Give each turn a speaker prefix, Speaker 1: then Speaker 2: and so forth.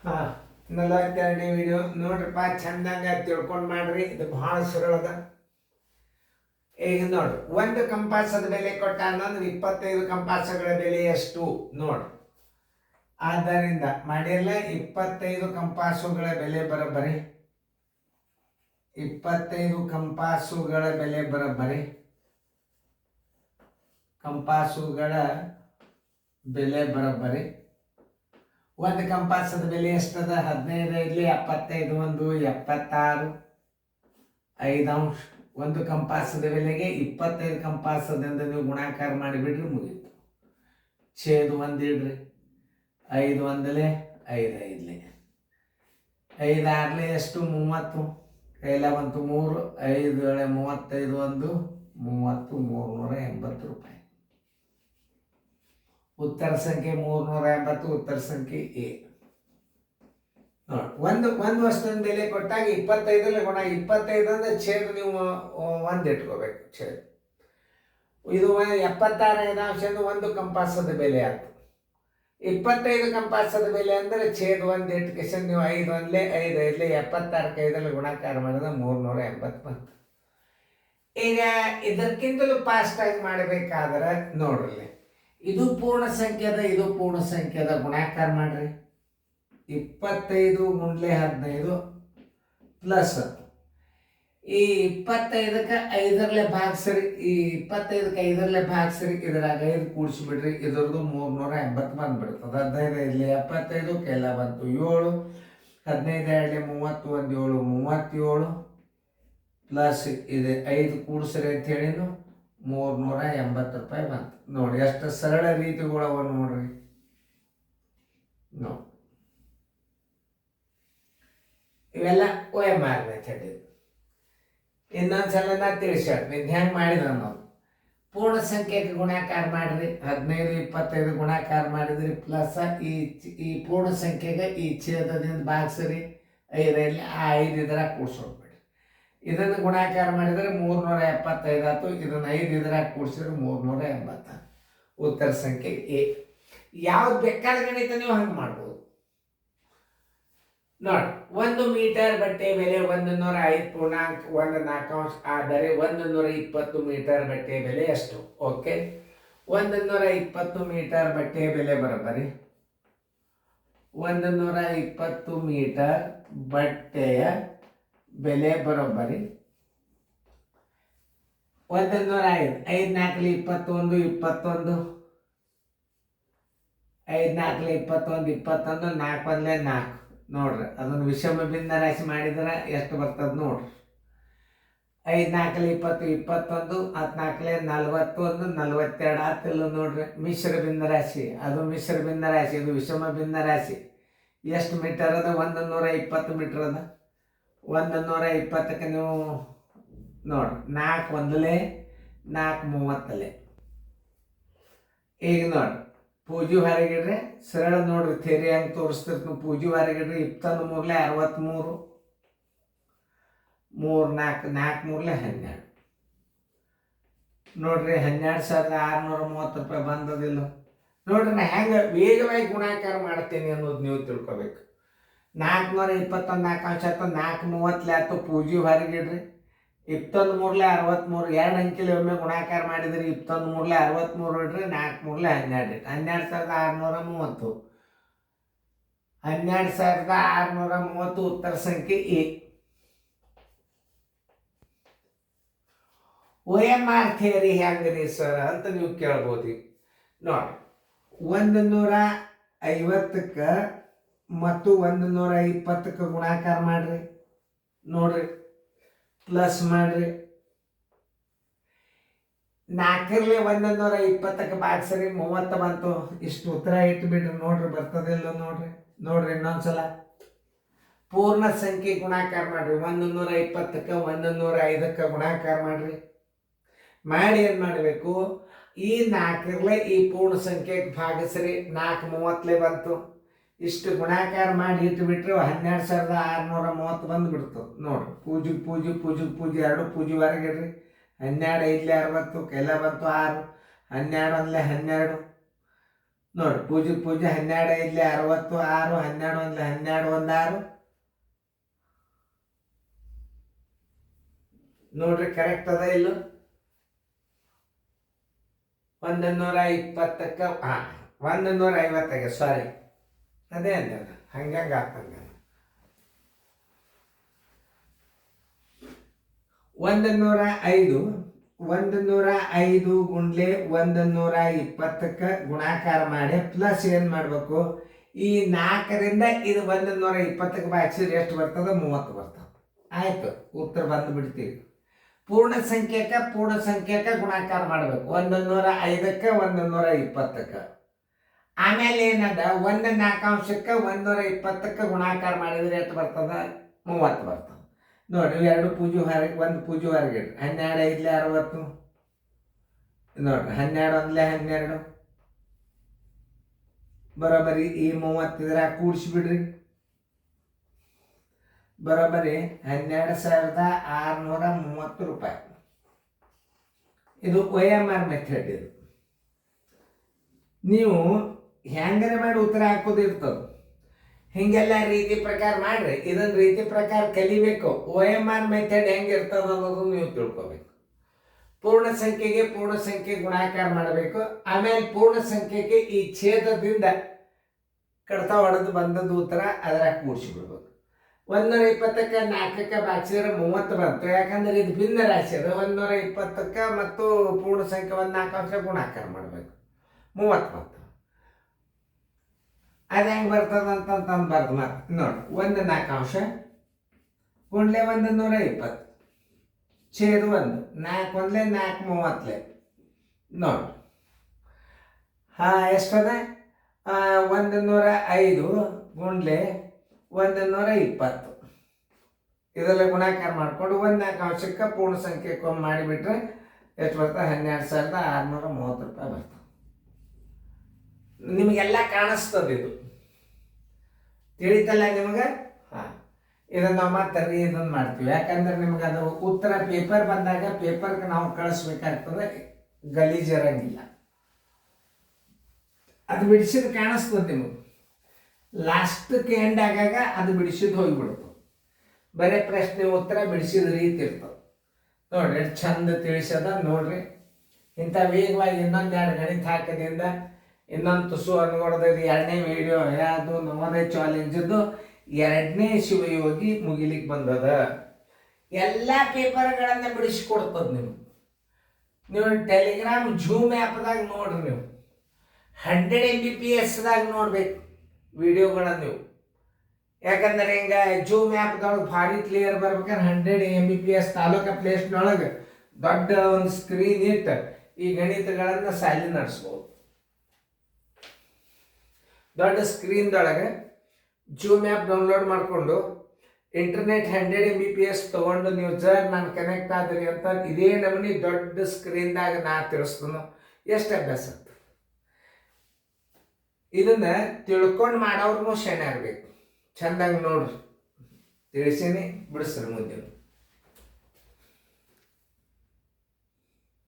Speaker 1: ಹಾಂ 42ನೇ ವಿಡಿಯೋ ನೋಡ್ರಿಪ್ಪ, ಚಂದಂಗ ತಿಳ್ಕೊಂಡು ಮಾಡ್ರಿ. ಇದು ಭಾಳ ಸರಳದ. ಈಗ ನೋಡು, ಒಂದು ಕಂಪಾಸದ ಬೆಲೆ ಕೊಟ್ಟ ಅನ್ನೋದು 25 ಕಂಪಾಸಗಳ ಬೆಲೆ ಎಷ್ಟು ನೋಡು. ಆದ್ದರಿಂದ ಮಾಡಿರಲ್ಲ, 25 ಕಂಪಾಸುಗಳ ಬೆಲೆ ಬರೋಬ್ಬರಿ 25 ಕಂಪಾಸುಗಳ ಬೆಲೆ ಬರೋಬ್ಬರಿ ಕಂಪಾಸುಗಳ ಬೆಲೆ ಬರೋಬ್ಬರಿ ಒಂದು ಕಂಪಾಸದ ಬೆಲೆ ಎಷ್ಟದ? 15 ಇಲ್ಲಿ 75 ಒಂದು 76 5 ಒಂದು ಕಂಪಾಸದ ಬೆಲೆಗೆ 25 ಕಂಪಾಸದಿಂದ ನೀವು ಗುಣಾಕಾರ ಮಾಡಿಬಿಡ್ರಿ, ಮುಗೀತು. ಛೇದ್ ಒಂದಿಡ್ರಿ, 5 ಒಂದಲೆ 5 ಐದಲೆ 5 ಆರ್ಲೆ ಎಷ್ಟು? 30. ಕೈಲ ಬಂತು 3, 5 ವೇಳೆ 35 ಒಂದು 30, 380 ರೂಪಾಯಿ. ಉತ್ತರ ಸಂಖ್ಯೆ 380, ಉತ್ತರ ಸಂಖ್ಯೆ ಎ. ಒಂದು ವಸ್ತುವಿನ ಬೆಲೆ ಕೊಟ್ಟಾಗ 25 ಗುಣ 25 ಅಂದ್ರೆ ಛೇದ ನೀವು ಒಂದು ಇಟ್ಕೋಬೇಕು. ಛೇದ ಇದು 76 ಒಂದು ಕಂಪಾಸದ ಬೆಲೆ ಆಯ್ತು. 25 ಕಂಪಾಸದ ಬೆಲೆ ಅಂದ್ರೆ ಛೇದ ಒಂದು ಇಟ್ಕೇಶನ್ ನೀವು 5 ಒಂದ್ಲೆ 5 ಐದ್ಲೆ 76 5 ಗುಣಾಕಾರ ಮಾಡಿದ್ರೆ 380 ಬಂತು. ಈಗ ಇದಕ್ಕಿಂತಲೂ ಫಾಸ್ಟ್ ಆಗಿ ಮಾಡಬೇಕಾದ್ರೆ ನೋಡ್ರಿ, ಇದು ಪೂರ್ಣ ಸಂಖ್ಯೆದ, ಇದು ಪೂರ್ಣ ಸಂಖ್ಯೆದ ಗುಣಾಕಾರ ಮಾಡ್ರಿ. 25 ಗುಂಡ್ಲೆ 15 ಪ್ಲಸ್ ಈ 25ಕ್ಕೆ 5ರಲ್ಲೇ ಭಾಗಿಸ್ರಿ. ಈ 25ಕ್ಕೆ 5ರಲ್ಲೇ ಭಾಗಿಸ್ರಿ. ಇದ್ರಾಗ 5 ಕೂಡಿಸ್ಬಿಡ್ರಿ. ಇದ್ರದ್ದು 380 ಬಂದ್ಬಿಡ್ತದೆ. 15 ಇಲ್ಲಿ 75 ಕೆಲ ಬಂತು 7, 15 ಎರಡಲೆ 30 ಒಂದು 7 37 ಪ್ಲಸ್ ಇದು 5 ಕೂಡಿಸ್ರಿ ಅಂತ ಹೇಳಿನು 380 ರೂಪಾಯಿ ಬಂತು. ನೋಡಿ ಎಷ್ಟು ಸರಳ ರೀತಿಗಳವ ನೋಡ್ರಿ. ನೋಡಿ ಇವೆಲ್ಲ OMR ಮೆಥಡ್. ಇದು ಇನ್ನೊಂದ್ಸಲ ನಾ ತಿಳಿಸ್ಯಾಡ್ತೀನಿ ಇದು ಹೆಂಗೆ ಮಾಡಿದ ಅನ್ನೋದು. ಪೂರ್ಣ ಸಂಖ್ಯೆಗೆ ಗುಣಾಕಾರ ಮಾಡಿರಿ. 15 25 ಗುಣಾಕಾರ ಮಾಡಿದ್ರಿ ಪ್ಲಸ್ ಈ ಪೂರ್ಣ ಸಂಖ್ಯೆಗೆ ಈ ಛೇದದಿಂದ ಭಾಗಿಸ್ರಿ. 5ರಲ್ಲಿ ಆ 5 ಇದ್ರಾಗ ಕೂಡ್ಸೋಡ್ಬೇಡ್ರಿ. ಇದನ್ನು ಗುಣಾಕಾರ ಮಾಡಿದರೆ 375 ಆಯ್ತು. ಇದನ್ನು 5 ಇದ್ರಾಗ ಕೂಡಿಸಿದ್ರೆ 380. ಉತ್ತರ ಸಂಖ್ಯೆ ಎ. ಯಾವ್ದು ಬೇಕಾದ ಗಣಿತ ನೀವು ಹಂಗೆ ಮಾಡ್ಬೋದು. ನೋಡಿ, 1 ಮೀಟರ್ ಬಟ್ಟೆ ಬೆಲೆ 105.14 ಆದರೆ 120 ಮೀಟರ್ ಬಟ್ಟೆ ಬೆಲೆ ಎಷ್ಟು? ಓಕೆ, 120 ಮೀಟರ್ ಬಟ್ಟೆ ಬೆಲೆ ಬರೋಬ್ಬರಿ 120 ಮೀಟರ್ ಬಟ್ಟೆಯ ಬೆಲೆ ಬರೋಬ್ಬರಿ 105 5 4 21 21 5 4 21 21 4 1 4 ನೋಡ್ರಿ. ಅದನ್ನು ವಿಷಮ ಭಿನ್ನ ರಾಶಿ ಮಾಡಿದ್ರೆ ಎಷ್ಟು ಬರ್ತದೆ ನೋಡ್ರಿ. 5 4 20 21 14 41 42 ಆತಿಲ್ಲ ನೋಡ್ರಿ. ಮಿಶ್ರ ಭಿನ್ನ ರಾಶಿ, ಅದು ಮಿಶ್ರ ಭಿನ್ನ ರಾಶಿ, ಇದು ವಿಷಮ ಭಿನ್ನ ರಾಶಿ. ಎಷ್ಟು ಮೀಟರ್ ಅದ? 120 ಮೀಟರ್ ಅದ. 120ಕ್ಕೆ ನೀವು ನೋಡ್ರಿ 4 ಒಂದಲೆ 4 30. ಈಗ ನೋಡ್ರಿ, ಪೂಜೆ ಹೊರಗಿಡ್ರಿ. ಸರಳ ನೋಡ್ರಿ, ಥೇರಿ ಹೆಂಗೆ ತೋರಿಸ್ತಿರ್ತೀವಿ. ಪೂಜೆ ಹೊರಗಿಡ್ರಿ. 23 3 63 3 4 4 3 12 ನೋಡ್ರಿ. 12,630 ರೂಪಾಯಿ ಬಂದದಿಲ್ಲ ನೋಡ್ರಿ. ನಾ ಹೆಂಗೆ ವೇಗವಾಗಿ ಗುಣಾಕಾರ ಮಾಡ್ತೀನಿ ಅನ್ನೋದು ನೀವು ತಿಳ್ಕೊಬೇಕು. 421 4 ಅಂಶ ಆಯ್ತು. 4 30 ಆಯ್ತು. ಪೂಜೆ ಹೊರಗಿಡ್ರಿ. 23 63 2 ಅಂಕಿಲಿ ಒಮ್ಮೆ ಗುಣಾಕಾರ ಮಾಡಿದ್ರಿ. 23 63 ಇಡ್ರಿ. 4 3 12 12,630. 12,630 ಉತ್ತರ ಸಂಖ್ಯೆ ಎ. OMR ಥಿಯರಿ ಹೆಂಗ್ರಿ ಸರ್ ಅಂತ ನೀವು ಕೇಳ್ಬೋದು. ನೋಡಿ, 150ಕ್ಕೆ ಮತ್ತು 120ಕ್ಕೆ ಗುಣಾಕಾರ ಮಾಡ್ರಿ. ನೋಡ್ರಿ, ಪ್ಲಸ್ ಮಾಡ್ರಿ. 4ರಲ್ಲಿ 120ಕ್ಕೆ ಭಾಗಿಸ್ರಿ. 30 ಬಂತು. ಇಷ್ಟು ಉತ್ತರ ಇಟ್ಬಿಡ್ರಿ. ನೋಡ್ರಿ ಬರ್ತದಿಲ್ಲ ನೋಡ್ರಿ. ನೋಡ್ರಿ ಇನ್ನೊಂದ್ಸಲ ಪೂರ್ಣ ಸಂಖ್ಯೆ ಗುಣಾಕಾರ ಮಾಡ್ರಿ. 120ಕ್ಕೆ 105ಕ್ಕೆ ಗುಣಾಕಾರ ಮಾಡ್ರಿ. ಮಾಡಿ ಏನು ಮಾಡಬೇಕು? ಈ 4ರಲ್ಲಿ ಈ ಪೂರ್ಣ ಸಂಖ್ಯೆಗೆ ಭಾಗಿಸ್ರಿ. 4 30 ಬಂತು. ಇಷ್ಟು ಗುಣಾಕಾರ ಮಾಡಿ ಇಟ್ಬಿಟ್ರೆ 12,630 ಬಂದುಬಿಡ್ತು. ನೋಡ್ರಿ, ಪೂಜೆ 2 ಪೂಜೆ ಹೊರಗಿಡ್ರಿ. 12 5 60 ಕೆಲ ಬಂತು 6 12 1 12 ನೋಡಿ ಪೂಜೆ 12 ಐದ್ಲೆ 66, 12 ಒಂದ್ಲೆ 12, 1 6. ನೋಡ್ರಿ ಕರೆಕ್ಟ್ ಅದ ಇಲ್ಲ? 120ಕ್ಕೆ 150ಗೆ ಸಾರಿ, ಅದೇ ಅಂದ ಹಂಗಂಗೆ ಆಗ್ತಂಗ. 105 ಗುಂಡ್ಲೆ 120ಕ್ಕೆ ಗುಣಾಕಾರ ಮಾಡಿ ಪ್ಲಸ್ ಏನು ಮಾಡಬೇಕು, ಈ 4ರಿಂದ ಇದು 120ಕ್ಕೆ ಬಾಗಿಸಿದ್ರೆ ಎಷ್ಟು ಬರ್ತದೆ? 30 ಬರ್ತದೆ. ಆಯ್ತು, ಉತ್ತರ ಬಂದು ಬಿಡ್ತೀವಿ. ಪೂರ್ಣ ಸಂಖ್ಯೆಕ್ಕೆ ಗುಣಾಕಾರ ಮಾಡಬೇಕು. 105ಕ್ಕೆ 120ಕ್ಕೆ. ಆಮೇಲೆ ಏನದ 1/4ಕ್ಕೆ 120ಕ್ಕೆ ಗುಣಾಕಾರ ಮಾಡಿದ್ರೆ ಎಷ್ಟು ಬರ್ತದ? 30 ಬರ್ತದೆ. ನೋಡಿ 2 ಪೂಜೆ ಹೊರಗೆ 1 ಪೂಜೆ ಹೊರಗೆ ಇಡ್ರಿ. 12 ಐದ್ಲೆ 60 ನೋಡ್ರಿ, 12 ಒಂದ್ಲೆ 12 ಬರೋಬರಿ. ಈ 30 ಇದ್ರಾಗ ಕೂಡಿಸ್ಬಿಡ್ರಿ. ಬರೋಬರಿ 12,630 ರೂಪಾಯಿ. ಇದು OMR ಮೆಥಡ್. ಇದು ನೀವು ಹೆಂಗರೆ ಮಾಡಿ ಉತ್ತರ ಹಾಕೋದಿರ್ತದೆ. ಹಿಂಗೆಲ್ಲ ರೀತಿ ಪ್ರಕಾರ ಮಾಡ್ರಿ. ಇದನ್ನ ರೀತಿ ಪ್ರಕಾರ ಕಲಿಬೇಕು. OMR ಮೆಥಡ್ ಹೆಂಗಿರ್ತದ ಅನ್ನೋದು ನೀವು ತಿಳ್ಕೊಬೇಕು. ಪೂರ್ಣ ಸಂಖ್ಯೆಗೆ ಗುಣಾಕಾರ ಮಾಡಬೇಕು. ಆಮೇಲೆ ಪೂರ್ಣ ಸಂಖ್ಯೆಗೆ ಈ ಛೇದದಿಂದ ಕಡತ ಹೊಡೆದು ಬಂದದ್ದು ಉತ್ತರ ಅದ್ರಾಗ ಕೂಡಿಸಿಬಿಡ್ಬೇಕು. 120ಕ್ಕೆ 4ಕ್ಕೆ ಬಾಗಿಸಿದ್ರೆ 30 ಬಂತು. ಯಾಕಂದ್ರೆ ಇದು ಭಿನ್ನ ರಾಶಿ ಅದು. 120ಕ್ಕೆ ಮತ್ತು ಪೂರ್ಣ ಸಂಖ್ಯೆ 1/4 ಗುಣಾಕಾರ ಮಾಡಬೇಕು, 30 ಬಂತು. ಅದು ಹೆಂಗೆ ಬರ್ತದೆ ಅಂತಂದು ಬರ್ದು ಮತ್ತೆ ನೋಡಿ. 1/4 ಗುಂಡ್ಲೆ 120 ಛೇದ 1 4 ಒಂದ್ಲೆ 4 30 ನೋಡಿ. ಎಷ್ಟದ? 105 ಗುಂಡ್ಲೆ 120 ಇದೆಲ್ಲ ಗುಣಾಕಾರ ಮಾಡಿಕೊಂಡು 1/4ಕ್ಕೆ ಪೂರ್ಣ ಸಂಖ್ಯೆಗೆ ಮಾಡಿಬಿಟ್ರೆ ಎಷ್ಟು ಬರ್ತದೆ? 12,630 ರೂಪಾಯಿ ಬರ್ತದೆ. ನಿಮಗೆಲ್ಲ ಕಾಣಿಸ್ತದೆ. ಇದು ತಿಳಿತಲ್ಲ ನಿಮಗೆ? ಇದನ್ನು ನಾವು ಮತ್ತೆ ಇದನ್ನು ಮಾಡ್ತೀವಿ. ಯಾಕಂದ್ರೆ ನಿಮ್ಗೆ ಅದು ಉತ್ತರ ಪೇಪರ್ ಬಂದಾಗ ಪೇಪರ್ಗೆ ನಾವು ಕಳಿಸ್ಬೇಕಾಗ್ತದೆ, ಗಲೀಜಿರಂಗಿಲ್ಲ. ಅದು ಬಿಡಿಸಿದ್ ಕಾಣಿಸ್ತದೆ ನಿಮಗೆ. ಲಾಸ್ಟ್ಗೆ ಎಂಡ್ ಆಗಾಗ ಅದು ಬಿಡಿಸಿದ್ದು ಹೋಗಿಬಿಡ್ತು. ಬರೀ ಪ್ರಶ್ನೆ ಉತ್ತರ ಬಿಡಿಸಿದ ರೀತಿ ಇರ್ತದೆ. ನೋಡ್ರಿ ಎಷ್ಟು ಚಂದ ತಿಳಿಸದ ನೋಡ್ರಿ. ಇಂಥ ವೇಗವಾಗಿ ಇನ್ನೊಂದೆರಡು ಗಣಿತ ಹಾಕೋದ್ರಿಂದ ಇನ್ನೊಂದು ತುಸು ಅನ್ಗೊಡ್ದು. 2ನೇ ವಿಡಿಯೋ ಯಾವುದು ನವೋದಯ ಚಾಲೆಂಜದ್ದು 2ನೇ ಶಿವಯೋಗಿ ಮುಗಿಲಿಕ್ಕೆ ಬಂದದ. ಎಲ್ಲ ಪೇಪರ್ಗಳನ್ನು ಬಿಡಿಸಿಕೊಡ್ತದೆ ನಿಮ್ಗೆ. ನೀವು ಟೆಲಿಗ್ರಾಮ್ ಜೂಮ್ ಆ್ಯಪ್ದಾಗ ನೋಡ್ರಿ. ನೀವು 100 MBPSದಾಗ ನೋಡ್ಬೇಕು ವಿಡಿಯೋಗಳನ್ನು ನೀವು. ಯಾಕಂದ್ರೆ ಹಿಂಗೆ ಜೂಮ್ ಆ್ಯಪ್ದೊಳಗೆ ಭಾರಿ ಕ್ಲಿಯರ್ ಬರ್ಬೇಕಾದ್ರೆ 100 MBPS ತಾಲೂಕು ಪ್ಲೇಸ್ನೊಳಗೆ ದೊಡ್ಡ ಒಂದು ಸ್ಕ್ರೀನ್ ಇಟ್ಟು ಈ ಗಣಿತಗಳನ್ನು ಸಾಲಿ ನಡೆಸ್ಬೋದು. ದೊಡ್ಡ ಸ್ಕ್ರೀನ್ದೊಳಗೆ ಜೂಮ್ ಆ್ಯಪ್ ಡೌನ್ಲೋಡ್ ಮಾಡಿಕೊಂಡು ಇಂಟರ್ನೆಟ್ 100 MBPS ತೊಗೊಂಡು ನೀವು ನಾನು ಕನೆಕ್ಟ್ ಆದ್ರಿ ಅಂತ ಇದೇ ನಮೂನಿ ದೊಡ್ಡ ಸ್ಕ್ರೀನ್ದಾಗ ನಾ ತಿಳಿಸ್ತಾನೋ ಎಷ್ಟು ಅಭ್ಯಾಸ ಆಗ್ತದೆ. ಇದನ್ನ ತಿಳ್ಕೊಂಡು ಮಾಡೋರ್ನು ಶೇಣೆ ಆಗ್ಬೇಕು. ಚೆಂದಾಗಿ ನೋಡ್ರಿ, ತಿಳಿಸೀನಿ ಬಿಡಿಸ್ರಿ ಮುಂದೆ.